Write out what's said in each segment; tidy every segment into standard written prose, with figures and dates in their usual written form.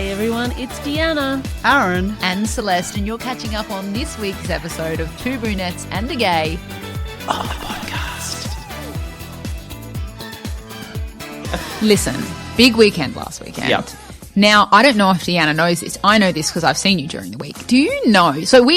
Hi everyone, it's Deanna, Aaron and Celeste, and you're catching up on this week's episode of Two Brunettes and a Gay on the podcast. Listen, big weekend last weekend. Yep. Now, I don't know if Deanna knows this. I know this because I've seen you during the week. Do you know? So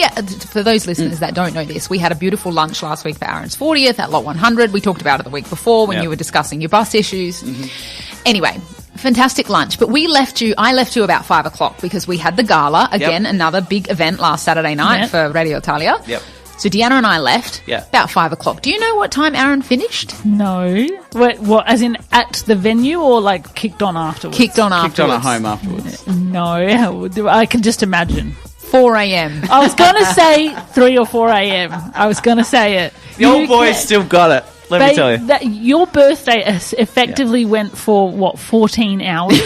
for those listeners that don't know this, we had a beautiful lunch last week for Aaron's 40th at Lot 100. We talked about it the week before when you were discussing your bus issues. Mm-hmm. Anyway, fantastic lunch. But I left you about 5 o'clock because we had the gala. Again, another big event last Saturday night for Radio Italia. Yep. So Deanna and I left about 5 o'clock. Do you know what time Aaron finished? No. What, as in at the venue or like kicked on afterwards? Kicked on afterwards. Kicked on at home afterwards. No. I can just imagine. 4 a.m. I was going to say 3 or 4 a.m. I was going to say it. The old boy's still got it. Let me tell you. Your birthday effectively went for, 14 hours?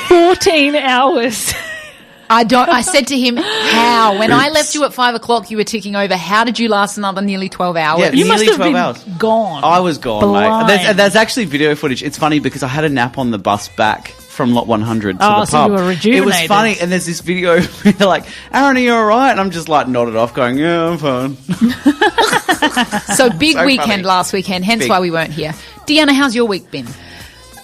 14 hours. I said to him, how? When I left you at 5 o'clock, you were ticking over. How did you last another nearly 12 hours? Yeah, you must have 12 been hours. Gone. I was gone, mate. There's actually video footage. It's funny because I had a nap on the bus back from Lot 100 to the pub. So you were rejuvenated. It was funny, and there's this video where they're like, Aaron, are you all right? And I'm just like nodded off going, yeah, I'm fine. So big weekend last weekend, hence why we weren't here. Deanna, how's your week been?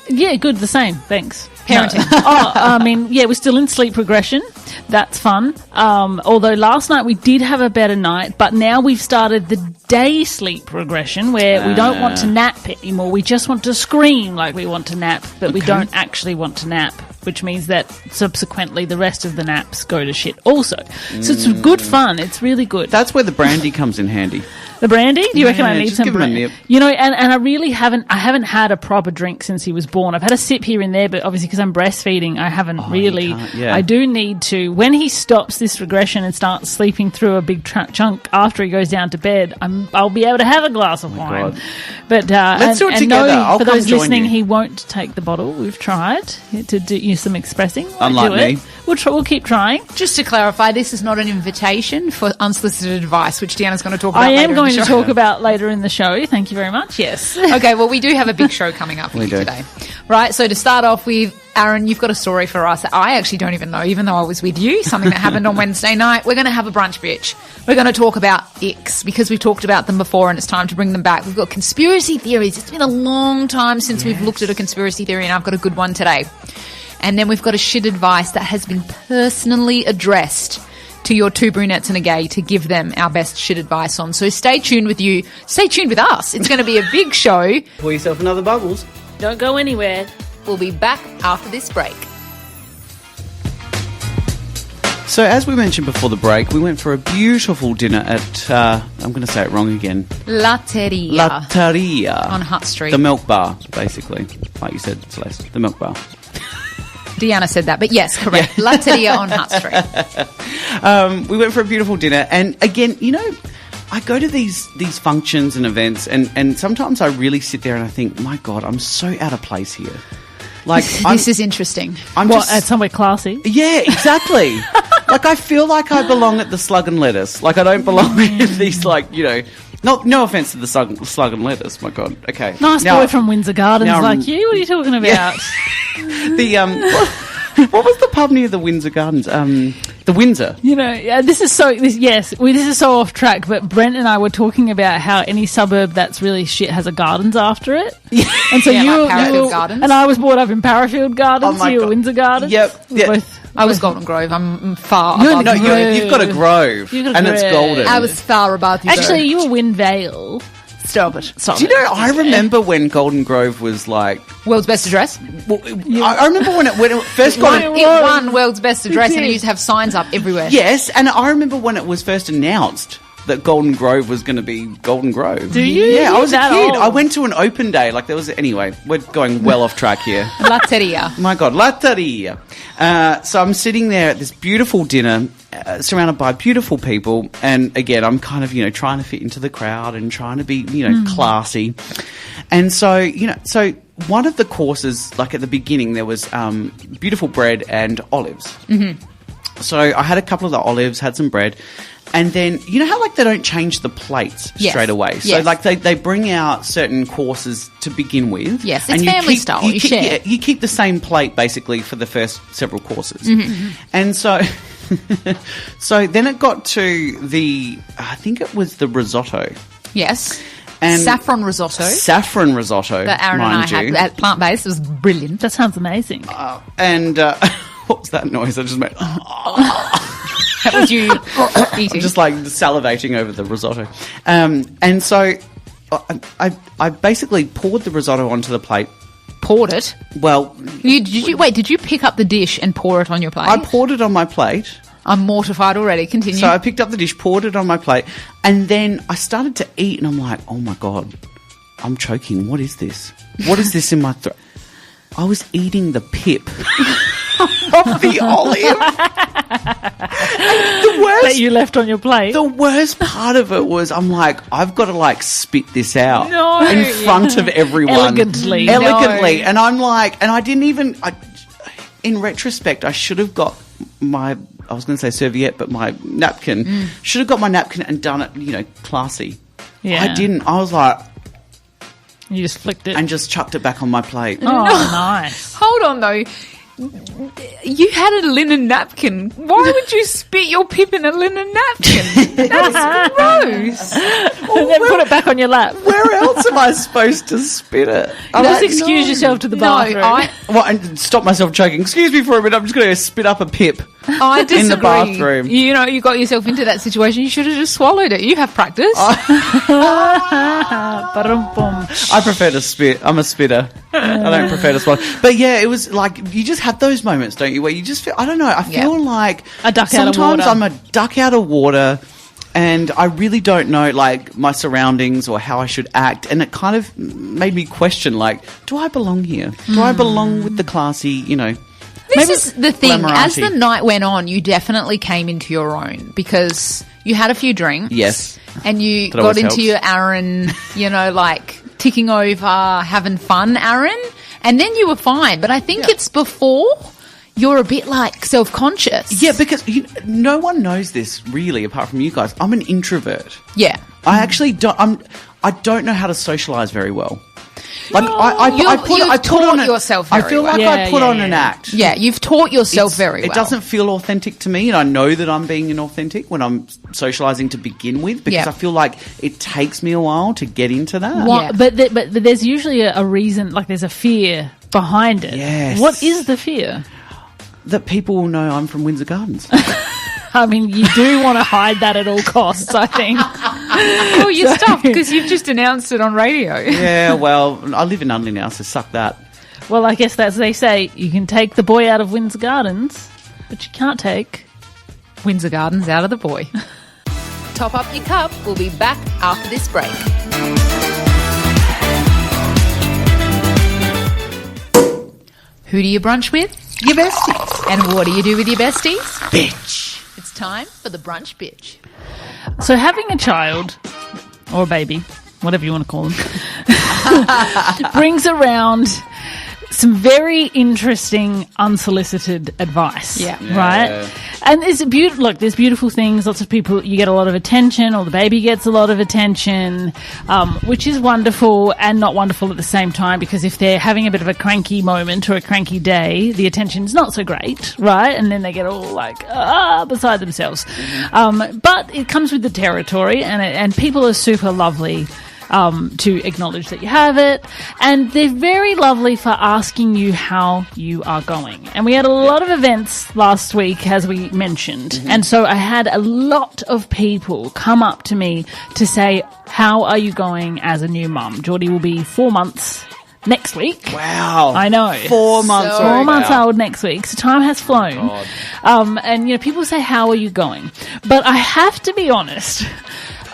Yeah, good, the same, thanks. Parenting. We're still in sleep regression. That's fun. Although last night we did have a better night, but now we've started the day sleep regression where we don't want to nap anymore. We just want to scream like we want to nap, but we don't actually want to nap, which means that subsequently the rest of the naps go to shit also. So it's good fun. It's really good. That's where the brandy comes in handy. The brandy? Do you reckon I need some brandy? You know, and I really haven't had a proper drink since he was born. I've had a sip here and there, but obviously because I'm breastfeeding, I haven't really. I do need to. When he stops this regression and starts sleeping through a big chunk after he goes down to bed, I'll be able to have a glass of wine. God. But let's do it together. I'll for come those join listening, you. he won't take the bottle. We've tried to do some expressing. Unlike me. We'll keep trying. Just to clarify, this is not an invitation for unsolicited advice, which Deanna's going to talk about later. I am going to talk about later in the show. Thank you very much. Yes. Okay, well, we do have a big show coming up for you today. Right, so to start off with, Aaron, you've got a story for us that I actually don't even know, even though I was with you, something that happened on Wednesday night. We're going to have a brunch, bitch. We're going to talk about ICKS because we've talked about them before and it's time to bring them back. We've got conspiracy theories. It's been a long time since we've looked at a conspiracy theory and I've got a good one today. And then we've got a shit advice that has been personally addressed to your two brunettes and a gay to give them our best shit advice on. So stay tuned with you. Stay tuned with us. It's going to be a big show. Pour yourself another bubbles. Don't go anywhere. We'll be back after this break. So as we mentioned before the break, we went for a beautiful dinner at, I'm going to say it wrong again. Latteria. On Hutt Street. The milk bar, basically. Like you said, Celeste. The milk bar. Deanna said that, but yes, correct. Yeah. Latteria on Hutt Street. We went for a beautiful dinner. And again, you know, I go to these functions and events and sometimes I really sit there and I think, my God, I'm so out of place here. Like this is interesting. At somewhere classy? Yeah, exactly. Like I feel like I belong at the Slug and Lettuce. Like I don't belong in these, like, you know. No offence to the slug and lettuce, my God. Okay. Nice boy from Windsor Gardens like you. What are you talking about? Yeah. What was the pub near the Windsor Gardens? The Windsor. You know, this is so off track, but Brent and I were talking about how any suburb that's really shit has a gardens after it. And so Parafield Gardens. And I was brought up in Parafield Gardens. Oh, you were Windsor Gardens. Yep. I was Golden Grove. I'm far above you. You've got a grove. It's golden. I was far above you. Actually, you were Wind Vale. Stop it. Do you know, I remember when Golden Grove was like... World's Best Address? Well, I remember when it first got... It won World's Best Address and it used to have signs up everywhere. Yes, and I remember when it was first announced that Golden Grove was going to be Golden Grove. Do you? Yeah, I was a kid. I went to an open day. Like there was... Anyway, we're going well off track here. Latteria. My God, Latteria. So I'm sitting there at this beautiful dinner, surrounded by beautiful people, and again, I'm kind of, you know, trying to fit into the crowd and trying to be, you know, classy. And so, you know, one of the courses, like at the beginning, there was beautiful bread and olives. Mm-hmm. So I had a couple of the olives, had some bread. And then, you know how, like, they don't change the plates straight away? So, like, they bring out certain courses to begin with. Yes, it's family style. You share. Yeah, you keep the same plate, basically, for the first several courses. Mm-hmm. And so... so then it got to I think it was the risotto. Yes. And saffron risotto. Saffron risotto, that Aaron and I had at plant-based. It was brilliant. That sounds amazing. And what was that noise? I just made... That was you eating. I'm just like salivating over the risotto. And so I basically poured the risotto onto the plate. Poured it? Well... Did you pick up the dish and pour it on your plate? I poured it on my plate. I'm mortified already. Continue. So I picked up the dish, poured it on my plate, and then I started to eat, and I'm like, oh my God, I'm choking. What is this? What is this in my throat? I was eating the pip of the olive. The worst that you left on your plate. The worst part of it was I'm like, I've got to like spit this out in front of everyone. Elegantly. And I'm like, and I didn't even, in retrospect, I should have got I was going to say serviette, but my napkin. Should have got my napkin and done it, classy. Yeah. I didn't. I was like... You just flicked it. And just chucked it back on my plate. Oh, nice. Hold on, though. You had a linen napkin. Why would you spit your pip in a linen napkin? That's gross. And then put it back on your lap. Where else am I supposed to spit it? Just excuse yourself to the bathroom. And stop myself choking. Excuse me for a minute. I'm just going to spit up a pip. I disagree. In the bathroom. You got yourself into that situation. You should have just swallowed it. You have practice. I prefer to spit. I'm a spitter. I don't prefer to swallow. But yeah, it was like, you just have those moments, don't you, where you just feel, I don't know, I feel like a duck out of water. Sometimes I'm a duck out of water and I really don't know, like, my surroundings or how I should act. And it kind of made me question, like, do I belong here? Do I belong with the classy, This is the thing. As the night went on, you definitely came into your own because you had a few drinks. Yes. And you got into your Aaron, like ticking over, having fun, Aaron. And then you were fine. But I think it's before you're a bit like self-conscious. Yeah, because no one knows this really apart from you guys. I'm an introvert. Yeah. I actually don't. I don't know how to socialise very well. Like you've taught yourself very well. I feel like I put on an act. Yeah, you've taught yourself very well. It doesn't feel authentic to me, and I know that I'm being inauthentic when I'm socialising to begin with, because I feel like it takes me a while to get into that. But there's usually a reason, like there's a fear behind it. Yes. What is the fear? That people will know I'm from Windsor Gardens. I mean, you do want to hide that at all costs, I think. Well, you're stuffed because you've just announced it on radio. Yeah, well, I live in Unley now, so suck that. Well, I guess that's, they say, you can take the boy out of Windsor Gardens, but you can't take Windsor Gardens out of the boy. Top up your cup. We'll be back after this break. Who do you brunch with? Your besties. And what do you do with your besties? Bitch. It's time for the brunch bitch. So having a child, or a baby, whatever you want to call them, brings around some very interesting unsolicited advice. Yeah. Right? And there's beautiful things. Lots of people, you get a lot of attention, or the baby gets a lot of attention, which is wonderful and not wonderful at the same time, because if they're having a bit of a cranky moment or a cranky day, the attention's not so great, right? And then they get all like, beside themselves. But it comes with the territory, and people are super lovely to acknowledge that you have it, and they're very lovely for asking you how you are going. And we had a lot of events last week, as we mentioned, and so I had a lot of people come up to me to say, how are you going as a new mum? Geordie will be 4 months next week. Wow. I know. 4 months. 4 months old next week. So time has flown. And people say, how are you going? But I have to be honest,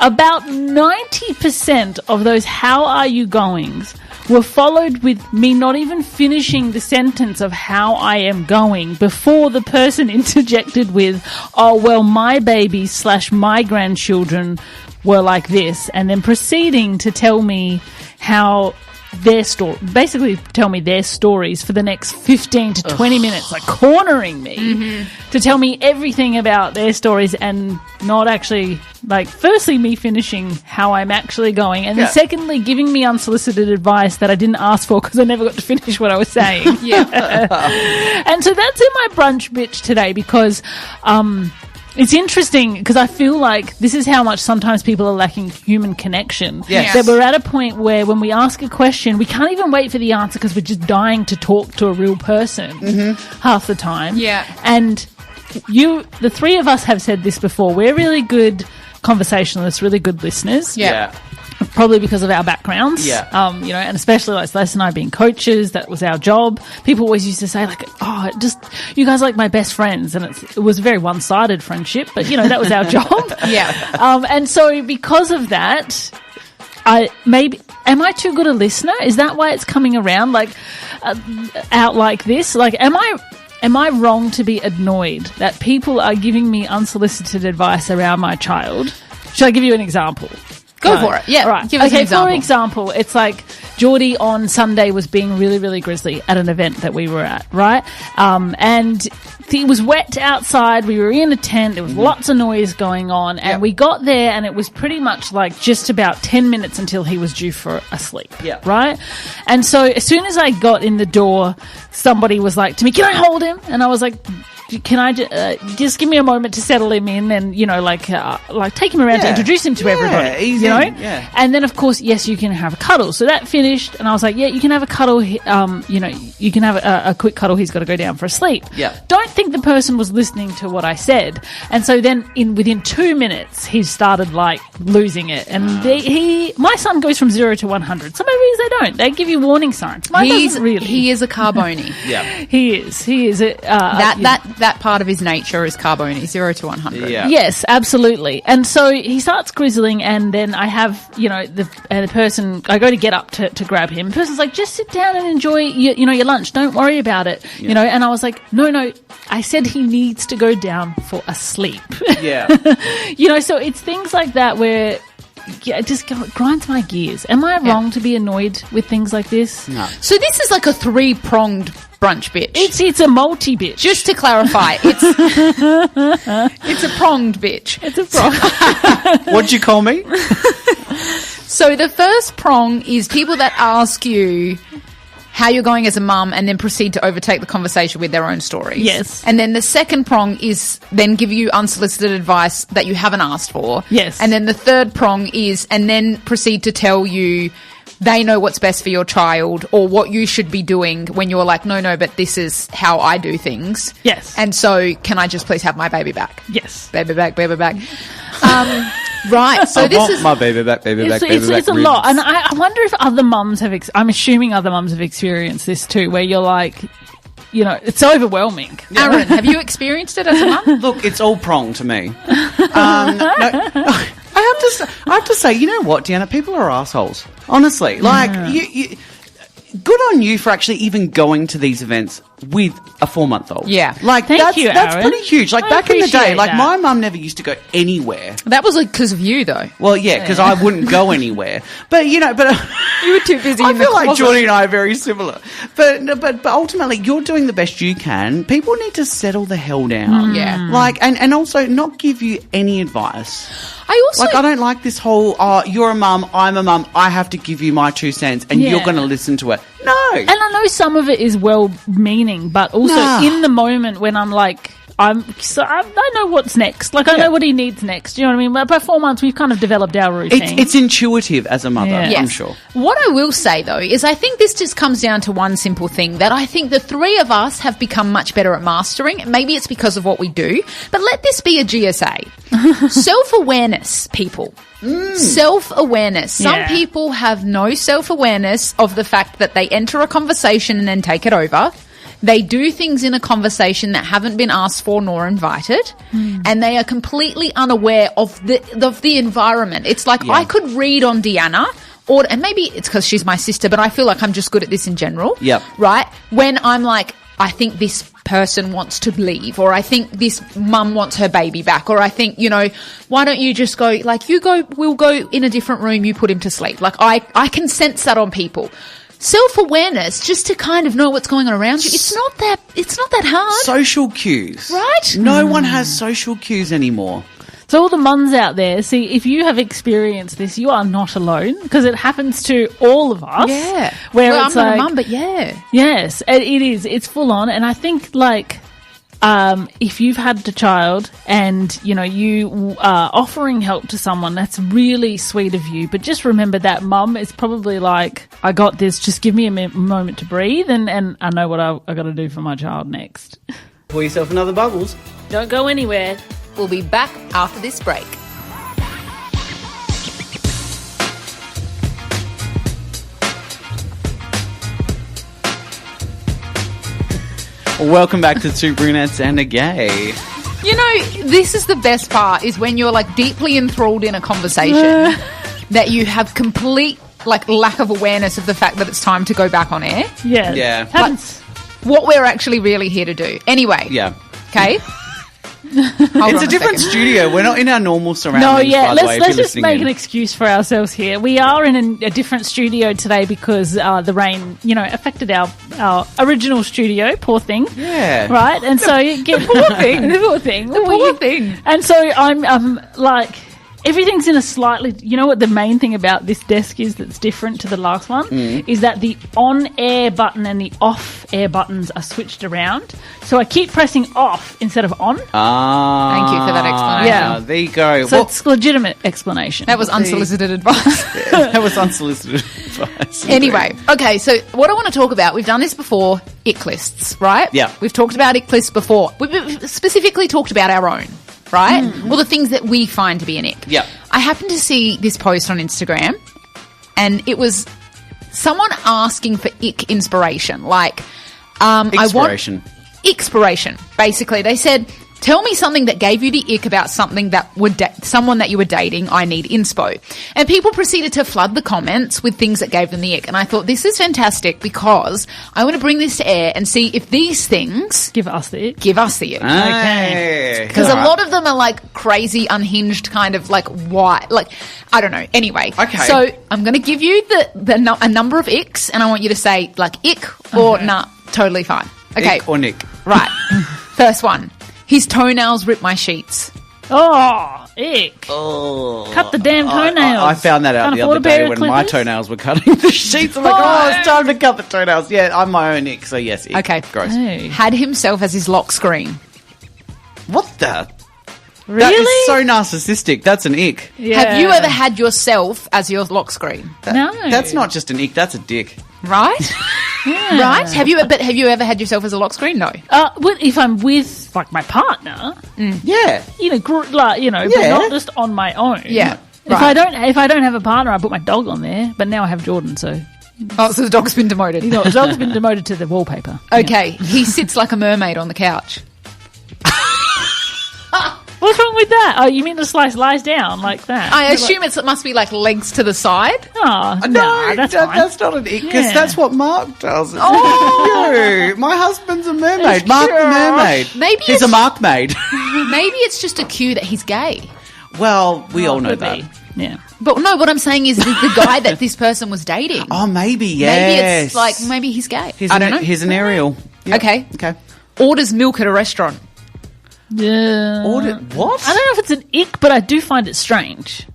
about 90% of those how are you goings were followed with me not even finishing the sentence of how I am going before the person interjected with, oh, well, my babies / my grandchildren were like this, and then proceeding to tell me how their story, basically tell me their stories for the next 15 to 20 minutes, like cornering me to tell me everything about their stories and not actually, like, firstly, me finishing how I'm actually going, and then secondly, giving me unsolicited advice that I didn't ask for because I never got to finish what I was saying. And so that's in my brunch bitch today because it's interesting because I feel like this is how much sometimes people are lacking human connection. Yes. That we're at a point where when we ask a question, we can't even wait for the answer because we're just dying to talk to a real person half the time. Yeah. And the three of us have said this before. We're really good conversationalists, really good listeners. Yeah. Probably because of our backgrounds. Yeah. And especially like Les and I being coaches, that was our job. People always used to say like, oh, you guys are like my best friends. And it was a very one-sided friendship, but that was our job. And so because of that, am I too good a listener? Is that why it's coming around like out like this? Like, am I wrong to be annoyed that people are giving me unsolicited advice around my child? Should I give you an example? Go for it. Yeah. Right. Give us an example. For example, it's like Geordie on Sunday was being really, really grizzly at an event that we were at, right? And it was wet outside. We were in a tent. There was lots of noise going on. And we got there and it was pretty much like just about 10 minutes until he was due for a sleep. Yeah. Right? And so as soon as I got in the door, somebody was like to me, "Can I hold him?" And I was like, "Can I just give me a moment to settle him in and, like take him around to introduce him to everybody, easy. Yeah. And then, of course, yes, you can have a cuddle. So that finished and I was like, yeah, you can have a cuddle. You can have a quick cuddle. He's got to go down for a sleep. Yeah. Don't think the person was listening to what I said. And so then within 2 minutes, he started like losing it. And my son goes from 0 to 100. Some babies, they don't. They give you warning signs. Mine doesn't really. He is a Carbone. He is. That part of his nature is Carbone, 0 to 100. Yeah. Yes, absolutely. And so he starts grizzling, and then I have, the person, I go to get up to grab him. The person's like, just sit down and enjoy your lunch. Don't worry about it. And I was like, no, I said he needs to go down for a sleep. Yeah. So it's things like that where it just grinds my gears. Am I wrong to be annoyed with things like this? No. So this is like a 3-pronged brunch bitch. It's a multi-bitch. Just to clarify, it's a pronged bitch. It's a prong. What'd you call me? So the first prong is people that ask you how you're going as a mum and then proceed to overtake the conversation with their own stories. Yes. And then the second prong is then give you unsolicited advice that you haven't asked for. Yes. And then the third prong is and then proceed to tell you they know what's best for your child or what you should be doing when you're like, no, but this is how I do things. Yes. And so can I just please have my baby back? Yes. Baby back. Right. So I want my baby back, baby back. It's a lot. And I wonder if other mums have, I'm assuming other mums have experienced this too, where you're like, it's overwhelming. Aaron, have you experienced it as a mum? Look, it's all prong to me. I have to say, you know what, Deanna? People are assholes. Honestly. Like, good on you for actually even going to these events with a 4-month-old. Yeah. Like, Thank you, that's Aaron. pretty huge. Like, I back in the day, appreciate like, that. my mum never used to go anywhere. That was like because of you, though. Well, yeah, because I wouldn't go anywhere. But, you were too busy I in the feel like closet. Jordy and I are very similar. But ultimately, you're doing the best you can. People need to settle the hell down. Yeah. Like, and also not give you any advice. I don't like this whole, you're a mum, I'm a mum, I have to give you my 2 cents and you're going to listen to it. No. And I know some of it is well-meaning, but also in the moment when I'm like, I know what's next. Like, I know what he needs next. You know what I mean? But by 4 months, we've kind of developed our routine. It's intuitive as a mother, Yeah. I'm Yes. sure. What I will say, though, is I think this just comes down to one simple thing that I think the three of us have become much better at mastering. Maybe it's because of what we do, but let this be a GSA. Self-awareness, people. Self-awareness. Some people have no self-awareness of the fact that they enter a conversation and then take it over. They do things in a conversation that haven't been asked for nor invited, and they are completely unaware of the environment. It's like I could read on Deanna, and maybe it's because she's my sister, but I feel like I'm just good at this in general. Yep. Right? When I'm like, I think this person wants to leave, or I think this mum wants her baby back, or I think, why don't you just go, like, we'll go in a different room, you put him to sleep. Like, I can sense that on people. self-awareness just to kind of know what's going on around you. It's not that hard. Social cues. Right? No one has social cues anymore. So all the mums out there, see, if you have experienced this, you are not alone because it happens to all of us. Yeah. Where well, it's I'm not a mum, but yeah. Yes, it is. It's full on. And I think, like, if you've had a child and, you know, you are offering help to someone, that's really sweet of you. But just remember that mum is probably like, I got this, just give me a moment to breathe and I know what I got to do for my child next. Pour yourself another bubbles. Don't go anywhere. We'll be back after this break. Welcome back to Two Brunettes and a Gay. You know, this is the best part, is when you're like deeply enthralled in a conversation that you have complete like lack of awareness of the fact that it's time to go back on air. Yeah. Yeah. Happens. What we're actually really here to do. Anyway. Yeah. Okay. It's a different studio. We're not in our normal surroundings. No, yeah. By the way, Let's just make an excuse for ourselves here. We are in a different studio today because the rain, you know, affected our original studio. Poor thing. Yeah. Right, and so you get poor thing. the poor thing, the poor thing. And so I'm like. Everything's in a slightly... You know what the main thing about this desk is that's different to the last one? Is that the on-air button and the off-air buttons are switched around. So I keep pressing off instead of on. Ah. Thank you for that explanation. Yeah. There you go. So it's legitimate explanation. That was unsolicited advice. That was unsolicited advice. Anyway, okay, so what I want to talk about, we've done this before, ick lists, right? Yeah. We've talked about ick lists before. We've specifically talked about our own. Right? Well, the things that we find to be an ick. Yeah. I happened to see this post on Instagram, and it was someone asking for ick inspiration. Like, Expiration. Expiration. Basically, they said, tell me something that gave you the ick about something that someone that you were dating. I need inspo. And people proceeded to flood the comments with things that gave them the ick. And I thought, this is fantastic because I want to bring this to air and see if these things give us the ick. Give us the ick. Okay. Because a lot of them are like crazy, unhinged, kind of like why? Like, I don't know. Anyway. Okay. So I'm going to give you a number of icks, and I want you to say like ick or nah, totally fine. Okay. Ick or nick. Right. First one. His toenails rip my sheets. Oh, ick. Oh. Cut the damn toenails. I found that out Can't the afford other a pair day of when my clippers? toenails were cutting the sheets. I'm like, it's time to cut the toenails. Yeah, I'm my own ick, so yes, ick. Okay. Gross. Hey. Had himself as his lock screen. What the? Really? That is so narcissistic. That's an ick. Yeah. Have you ever had yourself as your lock screen? No. That's not just an ick, that's a dick. Right? Yeah. Right? Have you ever had yourself as a lock screen? No. Well, if I'm with like my partner, Yeah. you know, but Yeah. not just on my own. Yeah. If I don't have a partner, I put my dog on there. But now I have Jordan, so Oh, so the dog's been demoted. you know, the dog's been demoted to the wallpaper. Okay, he sits like a mermaid on the couch. What's wrong with that? Oh, you mean the slice lies down like that? I assume it must be like legs to the side. Oh, No, that's fine. that's not an ick, because Yeah. that's what Mark does. Oh! My husband's a mermaid. Mark the mermaid. Maybe He's a it's- Mark maid. Maybe it's just a cue that he's gay. Well, we all know Could that. be. Yeah. But no, what I'm saying is the guy that this person was dating. Oh, maybe, yes. Maybe it's like, maybe he's gay. Here's I don't know. Here's an aerial. Yep. Okay. Okay. Orders milk at a restaurant. Yeah. Order what? I don't know if it's an ick, but I do find it strange.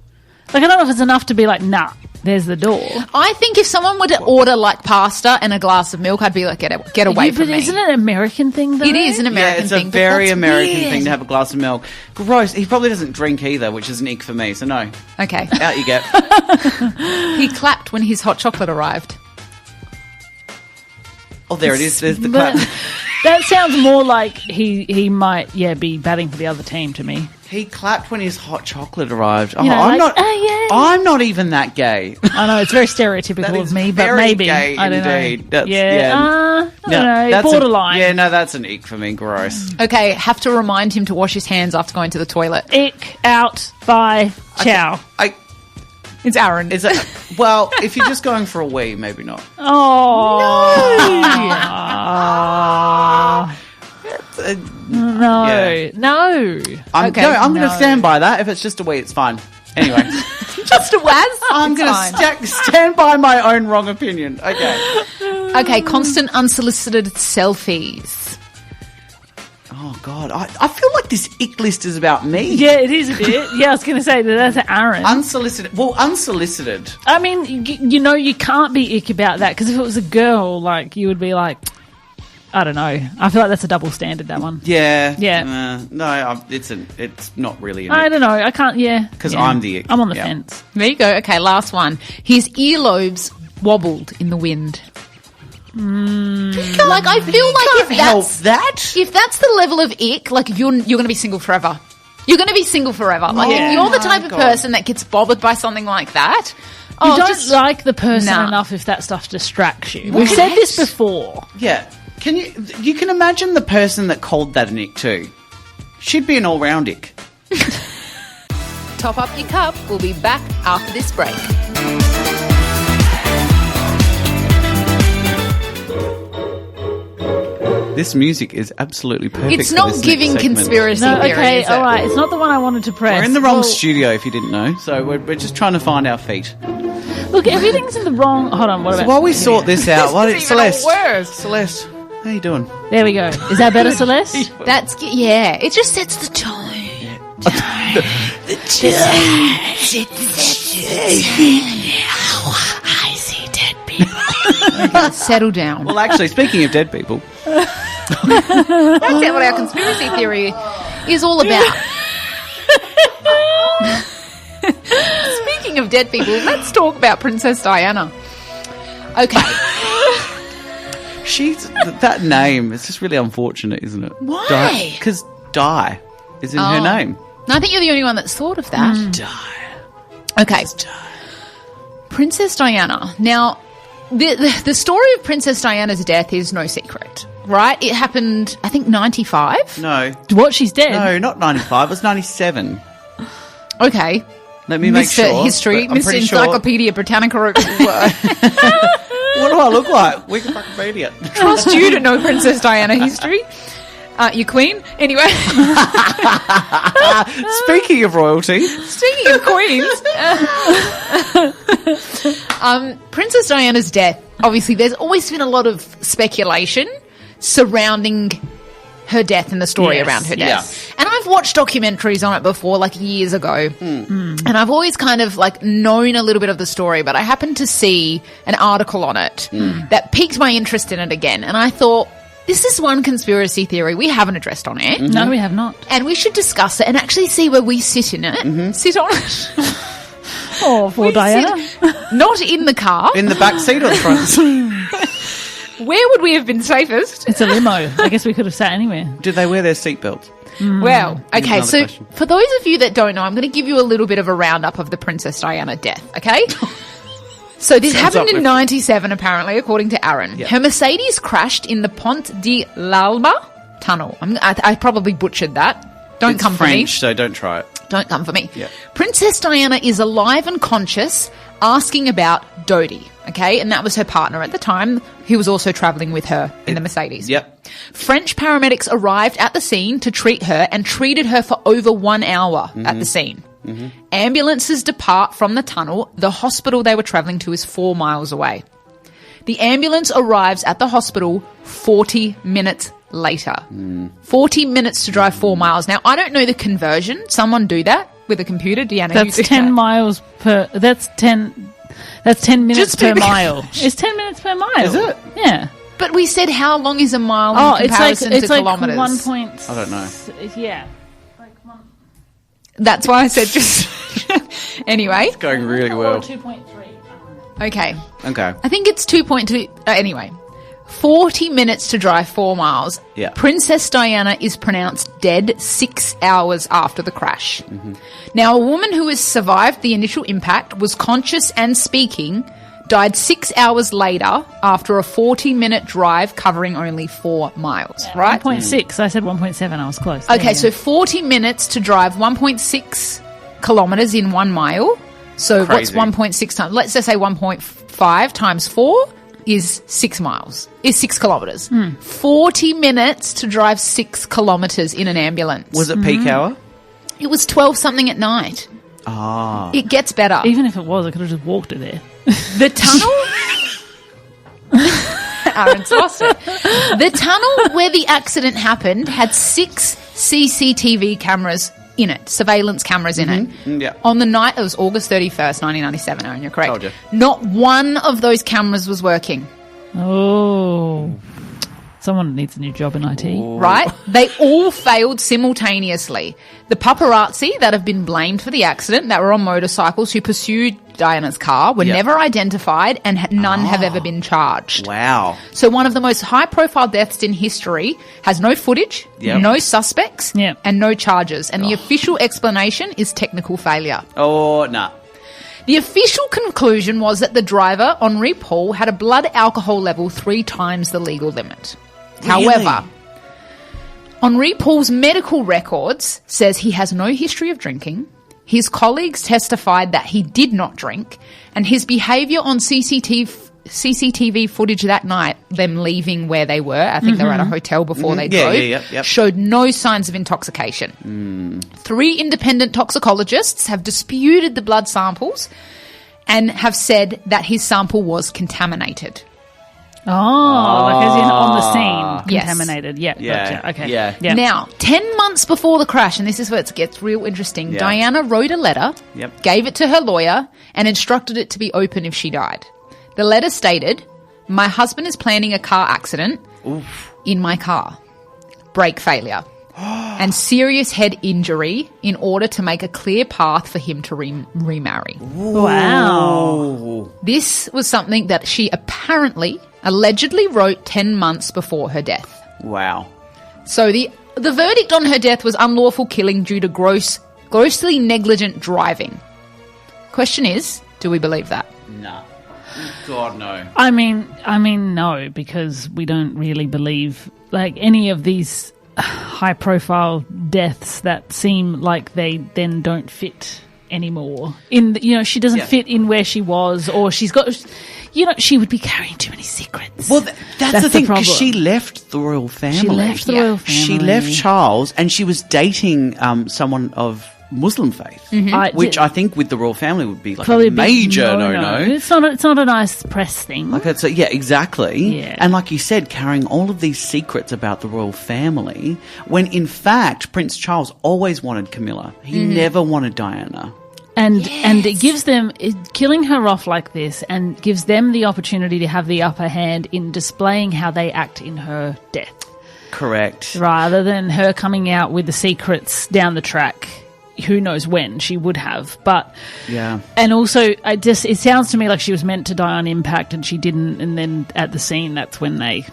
Like, I don't know if it's enough to be like, nah, there's the door. I think if someone were to order like pasta and a glass of milk, I'd be like, get away from But me. isn't it an American thing, though? It is an American Yeah, it's thing. a but very that's American weird. thing to have a glass of milk. Gross. He probably doesn't drink either, which is an ick for me, so no. Okay. Out you get. He clapped when his hot chocolate arrived. Oh, there it is. There's the But clap. that sounds more like he might, be batting for the other team to me. He clapped when his hot chocolate arrived. Oh, You know, I'm like, not. oh, yeah. I'm not even that gay. I know, it's very stereotypical That of is me, but very maybe. gay I don't indeed. know. That's- yeah. yeah. I don't know. that's Borderline. Yeah, no, that's an ick for me. Gross. Okay, have to remind him to wash his hands after going to the toilet. Ick, out, bye, ciao. It's Aaron. Is it? Well, if you're just going for a wee, maybe not. Oh. No. Yeah. No. I'm Okay, going to no. stand by that. If it's just a wee, it's fine. Anyway, Just a Waz. I'm going to stand by my own wrong opinion. Okay. Okay, constant unsolicited selfies. Oh, God. I feel like this ick list is about me. Yeah, it is a bit. Yeah, I was going to say that's Aaron. Unsolicited. Well, unsolicited. I mean, you know, you can't be ick about that, because if it was a girl, like, you would be like, I don't know. I feel like that's a double standard, that one. Yeah. Yeah. No, it's not really. I don't know. I can't, Because I'm the ick. I'm on the fence. There you go. Okay, last one. His earlobes wobbled in the wind. Like, I feel like if that's the level of ick, like, you're going to be single forever. You're going to be single forever. Like, if you're the type of person that gets bothered by something like that, you don't like the person enough if that stuff distracts you. We've said this before. Yeah. You can imagine the person that called that an ick too. She'd be an all-round ick. Top up your cup. We'll be back after this break. This music is absolutely perfect. It's not giving conspiracy theory. Okay, all right. It's not the one I wanted to press. We're in the wrong studio, if you didn't know. So we're just trying to find our feet. Look, everything's in the wrong. Hold on. What about? While we sort this out, Celeste, Celeste, how you doing? There we go. Is that better, Celeste? That's It just sets the tone. The tone. I see dead people. Settle down. Well, actually, speaking of dead people, that's what our conspiracy theory is all about. Speaking of dead people, let's talk about Princess Diana. Okay. That name, it's just really unfortunate, isn't it? Why? Because Di is in her name. No, I think you're the only one that's thought of that. Di. Okay. Princess Diana. Now, the story of Princess Diana's death is no secret, right? It happened, I think, 95? No. What, she's dead? No, not 95. It was 97. Okay. Let me make sure. Mr. History, Mr. Encyclopedia Britannica. What do I look like? Wikipedia. Trust you to know Princess Diana history. Your queen? Anyway. Speaking of royalty. Speaking of queens. Princess Diana's death, obviously there's always been a lot of speculation surrounding her death and the story around her death. And I've watched documentaries on it before, like years ago. And I've always kind of like known a little bit of the story, but I happened to see an article on it that piqued my interest in it again. And I thought, this is one conspiracy theory we haven't addressed on air. No, we have not. And we should discuss it and actually see where we sit in it. Sit on it. Oh, poor Diana. Not in the car. In the back seat or the front? Where would we have been safest? It's a limo. I guess we could have sat anywhere. Did they wear their seatbelts? Well, okay, so question. for those of you that don't know, I'm going to give you a little bit of a roundup of the Princess Diana death, okay? So this happened in 97, apparently, according to Aaron. Yep. Her Mercedes crashed in the Pont de l'Alba tunnel. I probably butchered that. Don't come for me. It's French, so don't try it. Don't come for me. Yep. Princess Diana is alive and conscious, asking about Dodi, okay? And that was her partner at the time, who was also travelling with her in the Mercedes. Yep. French paramedics arrived at the scene to treat her and treated her for over 1 hour at the scene. Ambulances depart from the tunnel. The hospital they were travelling to is 4 miles away. The ambulance arrives at the hospital 40 minutes later. 40 minutes to drive 4 miles. Now, I don't know the conversion. Someone do that with a computer. Deanna, that's 10 miles per... That's 10 minutes per mile. It's 10 minutes per mile. Is it? Yeah. Yeah. But we said how long is a mile in comparison to kilometres? It's like 1 point... I don't know. Yeah. That's why I said just... Anyway. It's going really well. 2.3. Okay. Okay. I think it's 2.2... anyway. 40 minutes to drive 4 miles. Yeah. Princess Diana is pronounced dead 6 hours after the crash. Now, a woman who has survived the initial impact, was conscious and speaking, died 6 hours later after a 40-minute drive covering only 4 miles, right? 1.6. I said 1.7. I was close. Okay, so 40 minutes to drive 1.6 kilometres in 1 mile. So Crazy. what's 1.6 times? Let's just say 1.5 times 4 is 6 miles, is 6 kilometres. 40 minutes to drive 6 kilometres in an ambulance. Was it peak hour? It was 12-something at night. Ah. It gets better. Even if it was, I could have just walked her there. The tunnel... Aaron's lost it. The tunnel where the accident happened had 6 CCTV cameras in it, surveillance cameras in it. Yeah. On the night, it was August 31st, 1997, Aaron, you're correct. Told you. Not one of those cameras was working. Oh. Someone needs a new job in IT. Right? They all failed simultaneously. The paparazzi that have been blamed for the accident that were on motorcycles who pursued Diana's car were never identified and none have ever been charged. Wow. So one of the most high-profile deaths in history has no footage, no suspects, and no charges. And the official explanation is technical failure. Oh, nah. The official conclusion was that the driver, Henri Paul, had a blood alcohol level 3 times the legal limit. Really? However, Henri Paul's medical records says he has no history of drinking. His colleagues testified that he did not drink, and his behaviour on CCTV footage that night, them leaving where they were, I think they were at a hotel before they drove, showed no signs of intoxication. 3 independent toxicologists have disputed the blood samples and have said that his sample was contaminated. Like as in on the scene, Yes. contaminated. Yeah, gotcha. Okay. Yeah. Now, 10 months before the crash, and this is where it gets real interesting, Diana wrote a letter, gave it to her lawyer, and instructed it to be open if she died. The letter stated, "My husband is planning a car accident in my car, brake failure, and serious head injury in order to make a clear path for him to remarry." Wow. This was something that she allegedly wrote 10 months before her death. Wow. So the verdict on her death was unlawful killing due to grossly negligent driving. Question is, do we believe that? Nah. God, no. I mean, no, because we don't really believe like any of these high-profile deaths that seem like they then don't fit anymore. She doesn't fit in where she was, or she's got. She would be carrying too many secrets. Well, that's the thing, because problem. she left the royal family. Royal family. She left Charles, and she was dating someone of Muslim faith, which I think with the royal family would be like a major no-no. It's not a nice press thing. Exactly. Yeah. And like you said, carrying all of these secrets about the royal family, when in fact Prince Charles always wanted Camilla. He never wanted Diana. And it gives them, killing her off like this and gives them the opportunity to have the upper hand in displaying how they act in her death. Correct. Rather than her coming out with the secrets down the track. Who knows when she would have. But yeah. And also, it sounds to me like she was meant to die on impact and she didn't. And then at the scene, that's when they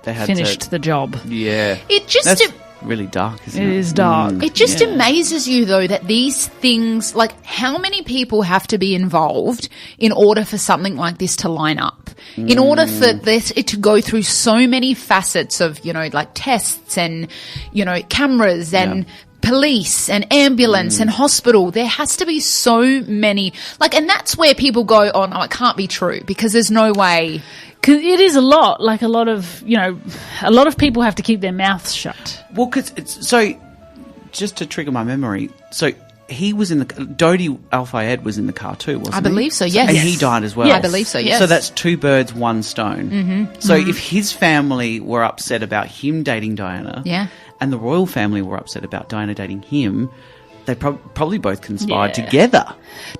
had finished the job. Yeah. That's really dark, isn't it? It is dark. It just amazes you, though, that these things, like how many people have to be involved in order for something like this to line up? In order for it to go through so many facets of, like tests and, cameras and police and ambulance and hospital. There has to be so many, and that's where people go, oh, no, it can't be true because there's no way. Because it is a lot. Like a lot of people have to keep their mouths shut. Well, because just to trigger my memory, so he was in the Dodi Al-Fayed was in the car too, wasn't he? I believe so. Yes, and he died as well. Yes. I believe so. Yes. So that's 2 birds, 1 stone. So if his family were upset about him dating Diana, and the royal family were upset about Diana dating him, they probably both conspired together.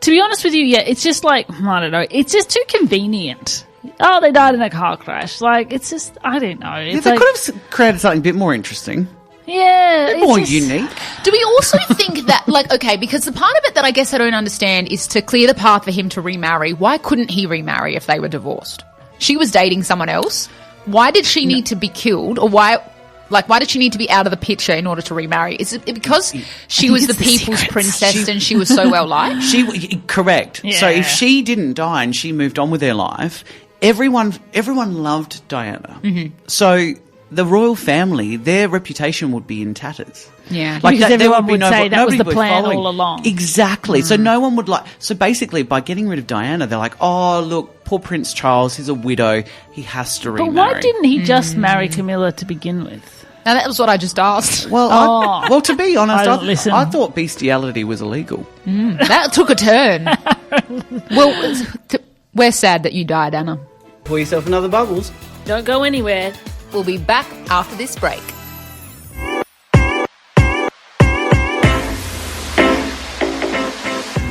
To be honest with you, it's just I don't know. It's just too convenient. Oh, they died in a car crash. It's just, I don't know. It's they could have created something a bit more interesting. Yeah. A bit more unique. Do we also think that, because the part of it that I guess I don't understand is to clear the path for him to remarry. Why couldn't he remarry if they were divorced? She was dating someone else. Why did she need to be killed? Or why did she need to be out of the picture in order to remarry? Is it because she was the people's princess and she was so well liked? Correct. Yeah. So if she didn't die and she moved on with her life, everyone loved Diana. So the royal family, their reputation would be in tatters. Yeah. Because everyone would say that was the plan all along. Exactly. So no one would so basically by getting rid of Diana, they're like, oh, look, poor Prince Charles, he's a widow. He has to remarry. But why didn't he just marry Camilla to begin with? Now, that was what I just asked. Well, to be honest, I thought bestiality was illegal. That took a turn. Well, we're sad that you died, Anna. Pour yourself another Bubbles. Don't go anywhere. We'll be back after this break.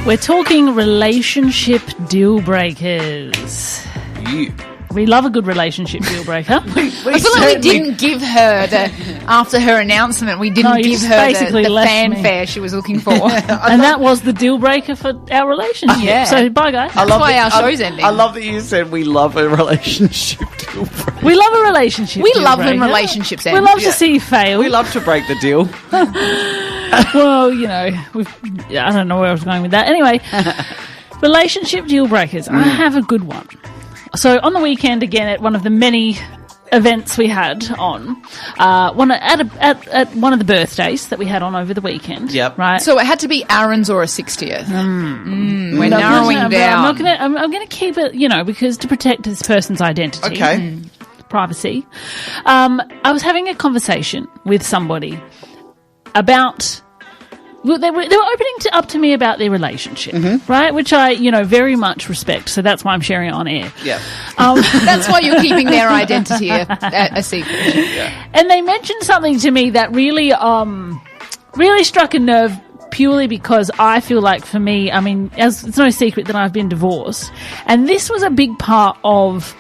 We're talking relationship deal breakers. You. We love a good relationship deal breaker. I feel like we didn't give her after her announcement, we didn't give her the fanfare she was looking for. And that was the deal breaker for our relationship. Yeah. So, bye, guys. That's why our show's ending. I love that you said we love a relationship deal breaker. We love a relationship We deal love breaker. when relationships end. We love to see you fail. We love to break the deal. Well, you know, I don't know where I was going with that. Anyway, relationship deal breakers. I have a good one. So on the weekend, again, at one of the many events we had on, at one of the birthdays that we had on over the weekend. Yep. Right. So it had to be Aaron's or a 60th. We're narrowing down. I'm going to keep it, you know, because to protect this person's identity. Okay. Privacy. I was having a conversation with somebody about... Well, they were opening up to me about their relationship, right? Which I, you know, very much respect. So that's why I'm sharing it on air. Yeah. That's why you're keeping their identity a secret. Yeah. And they mentioned something to me that really, really struck a nerve. Purely because I feel like for me, I mean, it's no secret that I've been divorced, and this was a big part of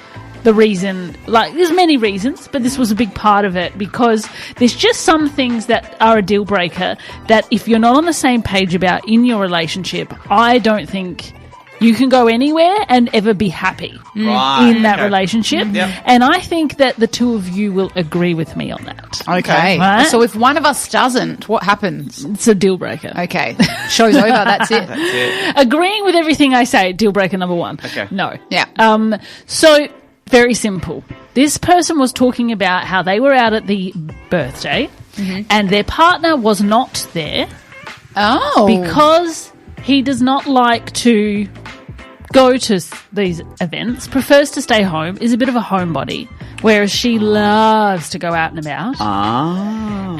the reason. Like, there's many reasons, but this was a big part of it because there's just some things that are a deal breaker that if you're not on the same page about in your relationship, I don't think you can go anywhere and ever be happy in that relationship. Yep. And I think that the two of you will agree with me on that. Okay. Right? So if one of us doesn't, what happens? It's a deal breaker. Okay. Show's over. That's it. That's it. Agreeing with everything I say, deal breaker number one. Okay. No. Yeah. So, very simple. This person was talking about how they were out at the birthday and their partner was not there because he does not like to go to these events, prefers to stay home, is a bit of a homebody, whereas she loves to go out and about.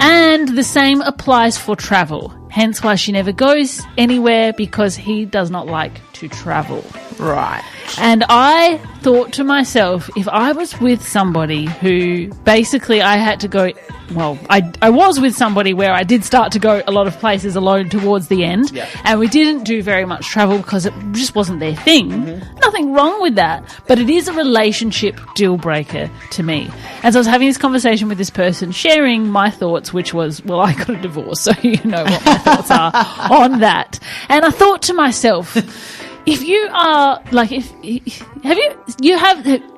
And the same applies for travel, hence why she never goes anywhere because he does not like to travel. Right. And I thought to myself, if I was with somebody who basically I had to go, well, I was with somebody where I did start to go a lot of places alone towards the end, and we didn't do very much travel because it just wasn't their thing. Nothing wrong with that, but it is a relationship deal breaker to me. And so I was having this conversation with this person, sharing my thoughts, which was, well, I got a divorce, so you know what my thoughts are on that. And I thought to myself, if you are like,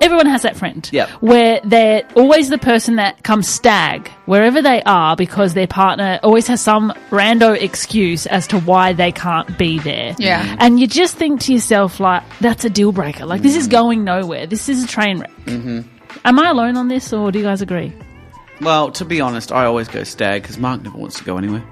everyone has that friend where they're always the person that comes stag wherever they are because their partner always has some rando excuse as to why they can't be there. Yeah. And you just think to yourself, like, that's a deal breaker. Like, this is going nowhere. This is a train wreck. Am I alone on this, or do you guys agree? Well, to be honest, I always go stag because Mark never wants to go anywhere.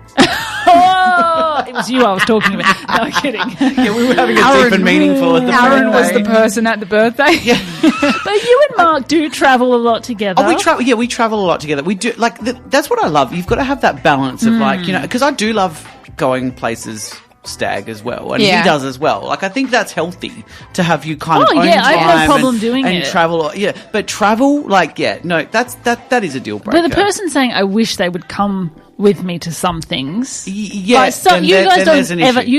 Oh, it was you I was talking about. No, I'm kidding. Yeah, we were having a deep and meaningful at the Aaron was the person at the birthday. Yeah. But you and Mark do travel a lot together. Oh, we travel a lot together. We do, like, that's what I love. You've got to have that balance of, like, you know, because I do love going places stag as well, and he does as well. Like, I think that's healthy to have you kind of own time. I have no problem doing it. And travel, but travel, like, that is a deal breaker. But the person saying, I wish they would come with me to some things. Yes, like, you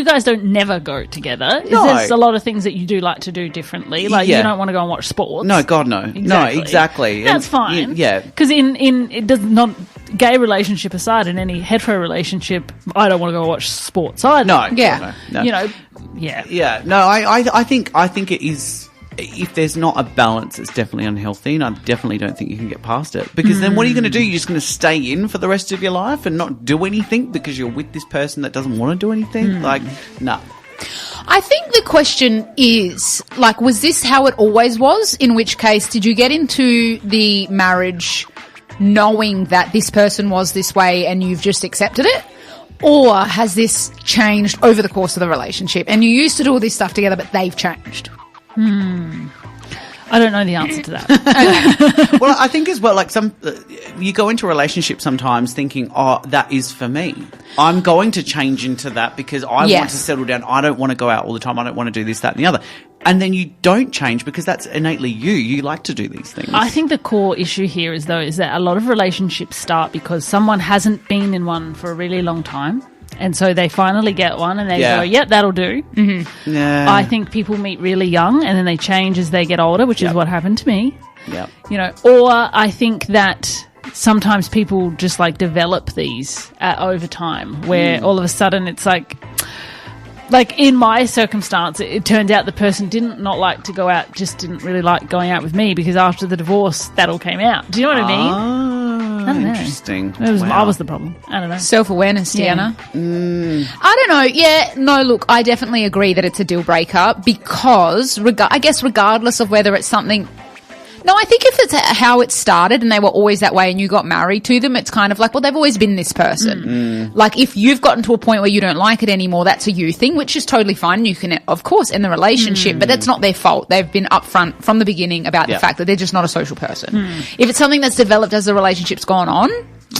guys don't never go together. No. There's a lot of things that you do like to do differently. Like, you don't want to go and watch sports. No, God, no. Exactly. No, exactly. That's fine. Yeah. Because in it does not, gay relationship aside, in any hetero relationship, I don't want to go watch sports either. No. Yeah. No. You know, yeah. Yeah. No, I think it is. If there's not a balance, it's definitely unhealthy, and I definitely don't think you can get past it. Because then what are you going to do? You're just going to stay in for the rest of your life and not do anything because you're with this person that doesn't want to do anything? Like, no. I think the question is, like, was this how it always was? In which case, did you get into the marriage knowing that this person was this way and you've just accepted it? Or has this changed over the course of the relationship and you used to do all this stuff together but they've changed? I don't know the answer to that. Okay. Well, I think as well, like you go into a relationship sometimes thinking, oh, that is for me. I'm going to change into that because I want to settle down. I don't want to go out all the time. I don't want to do this, that, and the other. And then you don't change because that's innately you. You like to do these things. I think the core issue here is that a lot of relationships start because someone hasn't been in one for a really long time. And so they finally get one and they go, yep, that'll do. Mm-hmm. Yeah. I think people meet really young and then they change as they get older, which is what happened to me. Yep. You know, or I think that sometimes people just like develop these over time where all of a sudden it's like in my circumstance, it turned out the person didn't not like to go out, just didn't really like going out with me because after the divorce, that all came out. Do you know what I mean? I don't know. Interesting. I was the problem. I don't know. Self-awareness, Deanna. Yeah. I don't know. Yeah, no, look, I definitely agree that it's a deal breaker because I guess regardless of whether it's something... No, I think if it's how it started and they were always that way and you got married to them, it's kind of like, well, they've always been this person. Mm. Like if you've gotten to a point where you don't like it anymore, that's a you thing, which is totally fine. You can, of course, end the relationship, but that's not their fault. They've been upfront from the beginning about the fact that they're just not a social person. If it's something that's developed as the relationship's gone on,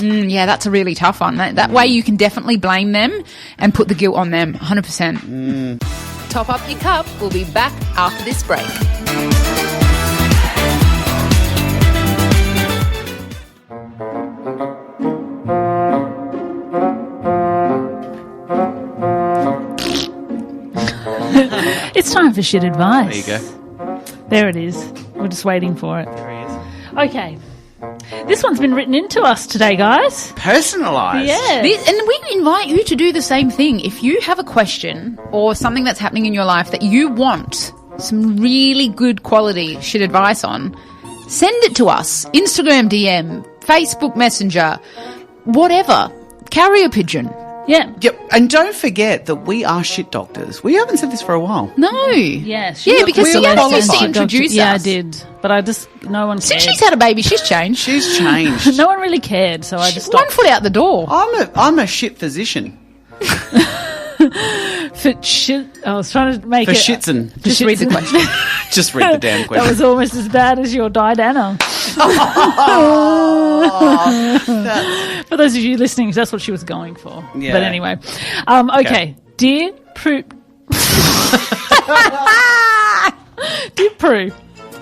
that's a really tough one. That way you can definitely blame them and put the guilt on them, 100%. Top up your cup. We'll be back after this break. It's time for shit advice. There you go. There it is. We're just waiting for it. There he is. Okay. This one's been written into us today, guys. Personalised. Yeah. And we invite you to do the same thing. If you have a question or something that's happening in your life that you want some really good quality shit advice on, send it to us. Instagram DM, Facebook Messenger, whatever. Carrier pigeon. Yeah. Yep. And don't forget that we are shit doctors. We haven't said this for a while. No. Yes. Yeah, because Deanna used to introduce us. Yeah, I did. But no one cared. Since she's had a baby, she's changed. She's changed. No one really cared, so I just stopped. 1 foot out the door. I'm a shit physician. For shit, I was trying to make for it... For shits. Just read the question. Just read the damn question. That was almost as bad as your Diana. For those of you listening, that's what she was going for. Yeah. But anyway. Okay. Dear Prue... Dear Prue.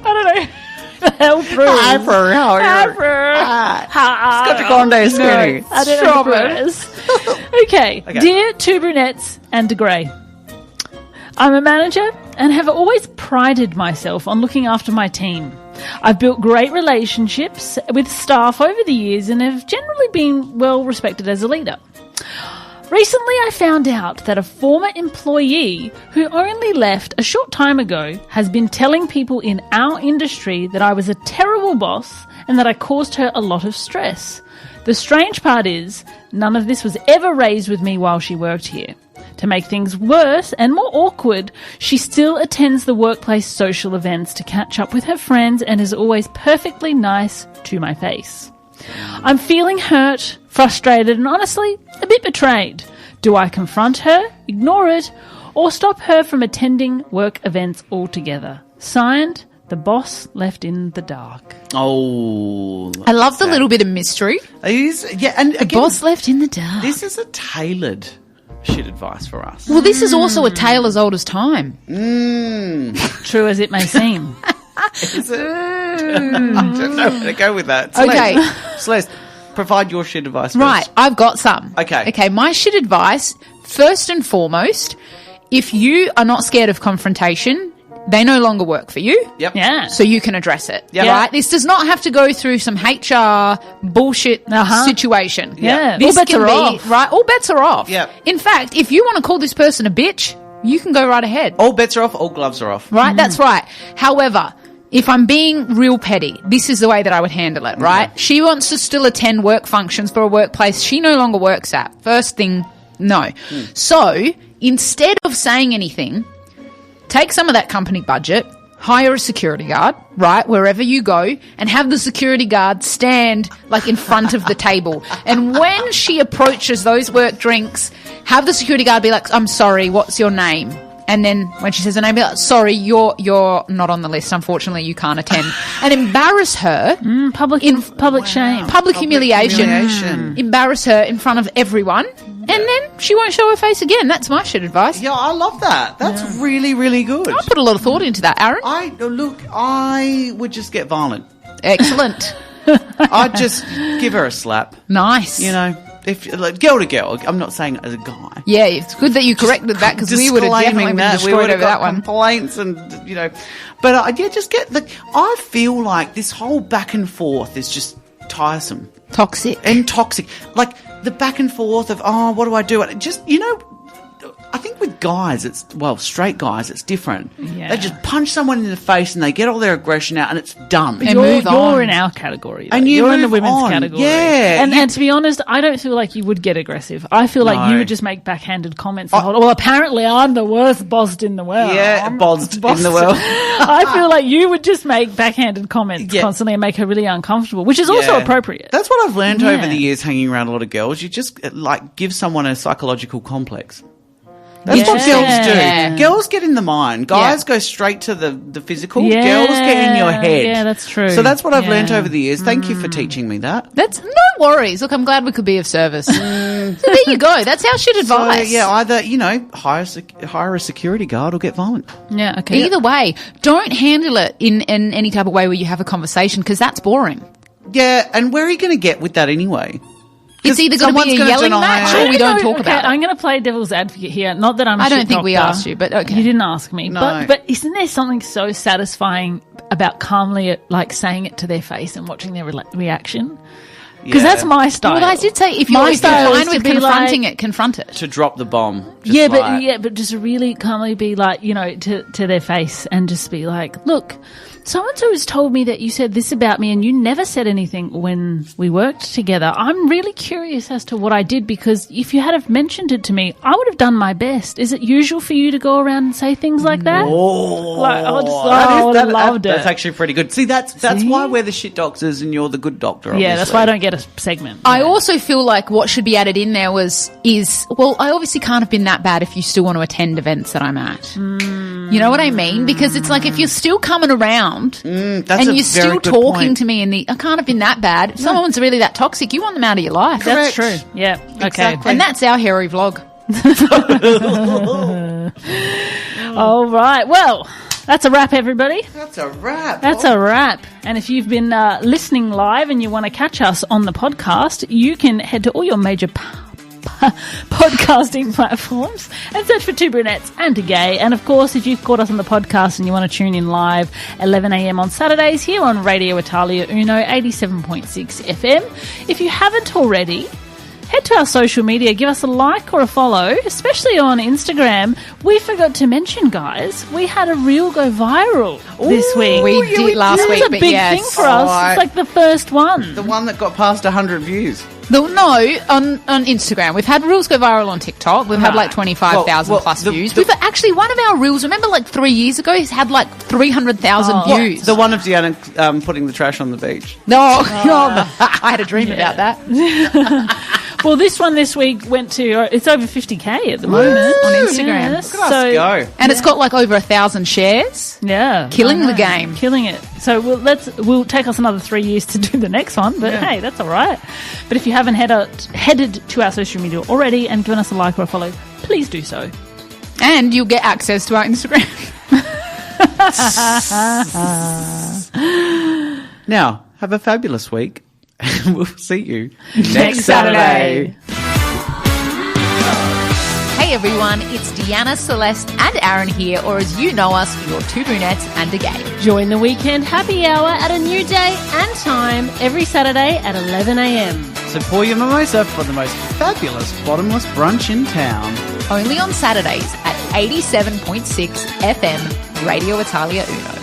I don't know. Hell, Prue. Hi, Prue. How are you? Hi, Prue. Hi. Scotty Conde Skinny. I don't know who Prue is. Okay. Dear Two Brunettes and A Gay. I'm a manager and have always prided myself on looking after my team. I've built great relationships with staff over the years and have generally been well respected as a leader. Recently, I found out that a former employee who only left a short time ago has been telling people in our industry that I was a terrible boss and that I caused her a lot of stress. The strange part is, none of this was ever raised with me while she worked here. To make things worse and more awkward, she still attends the workplace social events to catch up with her friends and is always perfectly nice to my face. I'm feeling hurt, frustrated, and honestly, a bit betrayed. Do I confront her, ignore it, or stop her from attending work events altogether? Signed, the boss left in the dark. Oh. I love the little bit of mystery. It is, yeah, and the again, boss left in the dark. This is a tailored shit advice for us. Well, this is also a tale as old as time. True as it may seem. Is it? I don't know where to go with that. Celeste, provide your shit advice first. Right, I've got some. Okay, my shit advice, first and foremost, if you are not scared of confrontation, they no longer work for you. Yep. Yeah. So you can address it. Yep. Right? This does not have to go through some HR bullshit situation. Yeah. This all bets can are be, off. Right? All bets are off. Yep. In fact, if you want to call this person a bitch, you can go right ahead. All bets are off, all gloves are off. Right? That's right. However, if I'm being real petty, this is the way that I would handle it, right? Okay. She wants to still attend work functions for a workplace she no longer works at. First thing, no. So, instead of saying anything, take some of that company budget, hire a security guard, right, wherever you go, and have the security guard stand, like, in front of the table. And when she approaches those work drinks, have the security guard be like, I'm sorry, what's your name? And then when she says her name, be like, sorry, you're not on the list. Unfortunately, you can't attend. And embarrass her. Public shame. Public humiliation. Embarrass her in front of everyone. And then she won't show her face again. That's my shit advice. Yeah, I love that. That's really, really good. I put a lot of thought into that, Aaron. I would just get violent. Excellent. I'd just give her a slap. Nice. You know, if like, girl to girl. I'm not saying it as a guy. Yeah, it's good that you corrected that because we would have definitely been destroyed over that one. Complaints and but just get I feel like this whole back and forth is just tiresome, toxic. Like the back and forth of what do I do? And just I think with guys, straight guys, it's different. Yeah. They just punch someone in the face and they get all their aggression out and it's done. And you're in our category. Though. And you're in the women's category. Yeah. And to be honest, I don't feel like you would get aggressive. I feel like you would just make backhanded comments. Well, apparently I'm the worst bossed in the world. Yeah, bossed in the world. I feel like you would just make backhanded comments constantly and make her really uncomfortable, which is also appropriate. That's what I've learned over the years hanging around a lot of girls. You just give someone a psychological complex. That's what girls do. Girls get in the mind. Guys go straight to the physical. Yeah. Girls get in your head. Yeah, that's true. So that's what I've learned over the years. Thank you for teaching me that. That's no worries. Look, I'm glad we could be of service. So there you go. That's our shit advice. So, either, hire a security guard or get violent. Yeah, okay. Either way, don't handle it in any type of way where you have a conversation because that's boring. Yeah, and where are you going to get with that anyway? It's either going to be a yelling match or we don't talk about it. I'm going to play devil's advocate here. Not that I don't think we asked you, but okay. You didn't ask me. No. But isn't there something so satisfying about calmly saying it to their face and watching their reaction? Because that's my style. Well, I did say if you're fine with confronting it, confront it. To drop the bomb. But just really calmly be like, to their face and just be like, look, so-and-so has told me that you said this about me and you never said anything when we worked together. I'm really curious as to what I did because if you had have mentioned it to me, I would have done my best. Is it usual for you to go around and say things like that? Oh, I would have loved it. That's actually pretty good. See, that's why we're the shit doctors and you're the good doctor, obviously. Yeah, that's why I don't get a segment. I also feel like what should be added in there is I obviously can't have been that bad if you still want to attend events that I'm at. You know what I mean? Because it's like if you're still coming around and you're still talking to me I can't have been that bad. If someone's really that toxic, you want them out of your life. That's true. Yeah. Okay. Exactly. And that's our hairy vlog. All right. Well, that's a wrap, everybody. That's a wrap. That's a wrap. And if you've been listening live and you want to catch us on the podcast, you can head to all your major podcasting platforms and search for Two Brunettes and a Gay. And of course, if you've caught us on the podcast and you want to tune in live 11 a.m. on Saturdays here on Radio Italia Uno 87.6 FM. If you haven't already, head to our social media, give us a like or a follow, especially on Instagram. We forgot to mention, guys, we had a reel go viral this week. We did last week, but yes. It was a big thing for us. It's like the first one. The one that got past 100 views. No, on Instagram. We've had reels go viral on TikTok. We've had like 25,000 plus views. We've actually, one of our reels, remember like 3 years ago, has had like 300,000 views. The one of Deanna putting the trash on the beach. No, I had a dream about that. Well, this one this week went to, it's over 50K at the moment on Instagram. Look at us go. And it's got like over 1,000 shares. Yeah. Killing the game. Killing it. So we'll take us another 3 years to do the next one, but hey, that's all right. But if you haven't headed to our social media already and given us a like or a follow, please do so. And you'll get access to our Instagram. Now, have a fabulous week. And we'll see you next Saturday. Hey everyone, it's Deanna, Celeste and Aaron here, or as you know us, your Two Brunettes and a Gay. Join the weekend happy hour at a new day and time every Saturday at 11 a.m. So pour your mimosa for the most fabulous bottomless brunch in town. Only on Saturdays at 87.6 FM, Radio Italia Uno.